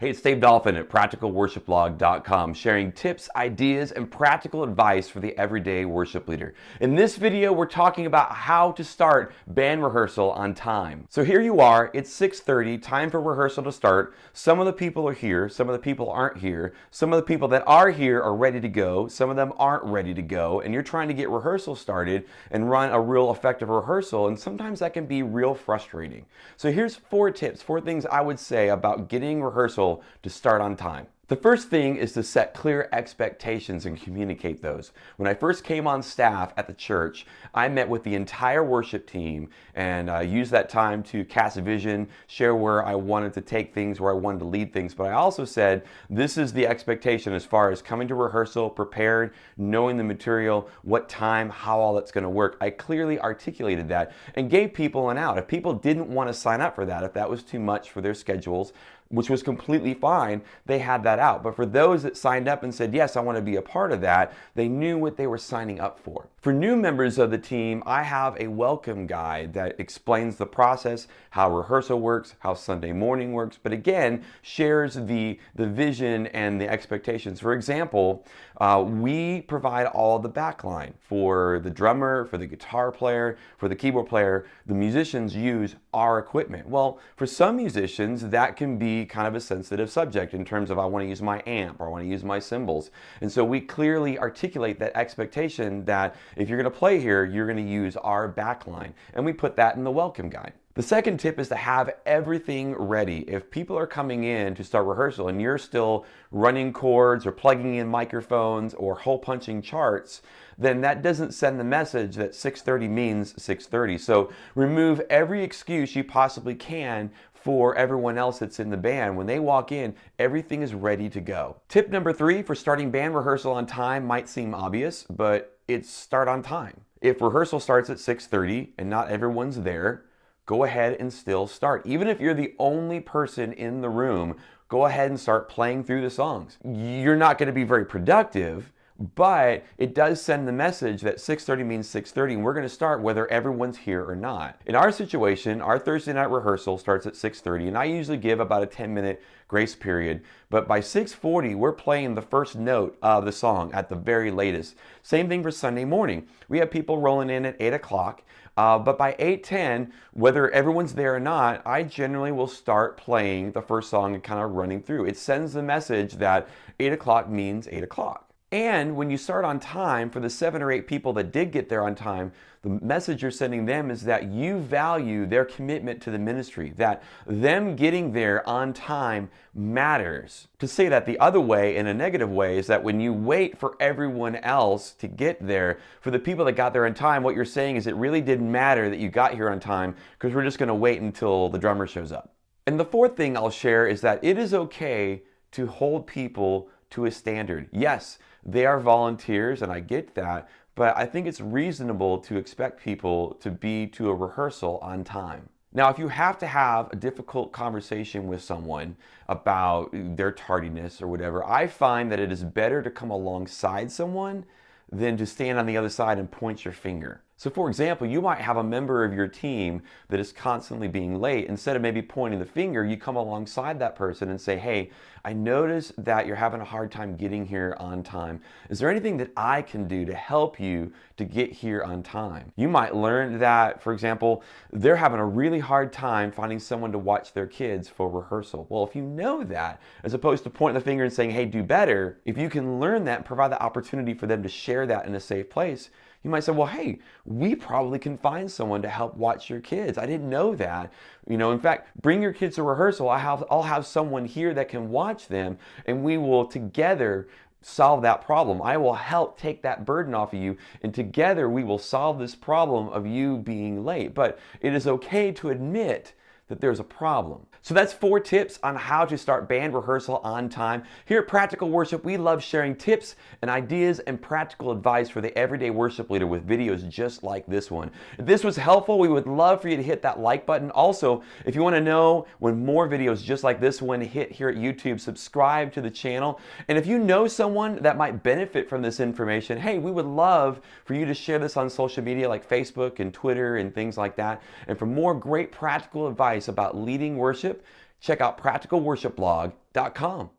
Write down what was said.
Hey, it's Dave Dolphin at practicalworshipblog.com, sharing tips, ideas, and practical advice for the everyday worship leader. In this video, we're talking about how to start band rehearsal on time. So here you are, it's 6:30, time for rehearsal to start. Some of the people are here, some of the people aren't here. Some of the people that are here are ready to go, some of them aren't ready to go, and you're trying to get rehearsal started and run a real effective rehearsal, and sometimes that can be real frustrating. So here's 4 tips, 4 things I would say about getting rehearsal to start on time. The first thing is to set clear expectations and communicate those. When I first came on staff at the church, I met with the entire worship team and used that time to cast a vision, share where I wanted to take things, where I wanted to lead things. But I also said, this is the expectation as far as coming to rehearsal, prepared, knowing the material, what time, how all that's going to work. I clearly articulated that and gave people an out. If people didn't want to sign up for that, if that was too much for their schedules, which was completely fine, they had that out. But for those that signed up and said, yes, I want to be a part of that, they knew what they were signing up for. For new members of the team, I have a welcome guide that explains the process, how rehearsal works, how Sunday morning works, but again, shares the vision and the expectations. For example, we provide all the backline for the drummer, for the guitar player, for the keyboard player. The musicians use our equipment. Well, for some musicians, that can be kind of a sensitive subject in terms of I want to use my amp or I want to use my cymbals. And so we clearly articulate that expectation that if you're going to play here, you're going to use our backline. And we put that in the welcome guide. The second tip is to have everything ready. If people are coming in to start rehearsal and you're still running chords or plugging in microphones or hole punching charts, then that doesn't send the message that 6:30 means 6:30. So remove every excuse you possibly can for everyone else that's in the band. When they walk in, everything is ready to go. Tip number 3 for starting band rehearsal on time might seem obvious, but it's start on time. If rehearsal starts at 6:30 and not everyone's there, go ahead and still start. Even if you're the only person in the room, go ahead and start playing through the songs. You're not going to be very productive, but it does send the message that 6:30 means 6:30 and we're going to start whether everyone's here or not. In our situation, our Thursday night rehearsal starts at 6:30 and I usually give about a 10-minute grace period, but by 6:40 we're playing the first note of the song at the very latest. Same thing for Sunday morning. We have people rolling in at 8 o'clock. But by 8:10, whether everyone's there or not, I generally will start playing the first song and kind of running through. It sends the message that 8 o'clock means 8 o'clock. And when you start on time, for the 7 or 8 people that did get there on time, the message you're sending them is that you value their commitment to the ministry, that them getting there on time matters. To say that the other way, in a negative way, is that when you wait for everyone else to get there, for the people that got there on time, what you're saying is it really didn't matter that you got here on time because we're just going to wait until the drummer shows up. And the fourth thing I'll share is that it is okay to hold people to a standard. Yes, they are volunteers and I get that, but I think it's reasonable to expect people to be to a rehearsal on time. Now, if you have to have a difficult conversation with someone about their tardiness or whatever, I find that it is better to come alongside someone than to stand on the other side and point your finger. So for example, you might have a member of your team that is constantly being late. Instead of maybe pointing the finger, you come alongside that person and say, hey, I noticed that you're having a hard time getting here on time. Is there anything that I can do to help you to get here on time? You might learn that, for example, they're having a really hard time finding someone to watch their kids for rehearsal. Well, if you know that, as opposed to pointing the finger and saying, hey, do better, if you can learn that and provide the opportunity for them to share that in a safe place, you might say, well, hey, we probably can find someone to help watch your kids. I didn't know that. In fact, bring your kids to rehearsal. I'll have someone here that can watch them, and we will together solve that problem. I will help take that burden off of you, and together we will solve this problem of you being late. But it is okay to admit that there's a problem. So that's 4 tips on how to start band rehearsal on time. Here at Practical Worship, we love sharing tips and ideas and practical advice for the everyday worship leader with videos just like this one. If this was helpful, we would love for you to hit that like button. Also, if you want to know when more videos just like this one hit here at YouTube, subscribe to the channel. And if you know someone that might benefit from this information, hey, we would love for you to share this on social media like Facebook and Twitter and things like that. And for more great practical advice about leading worship, check out practicalworshipblog.com.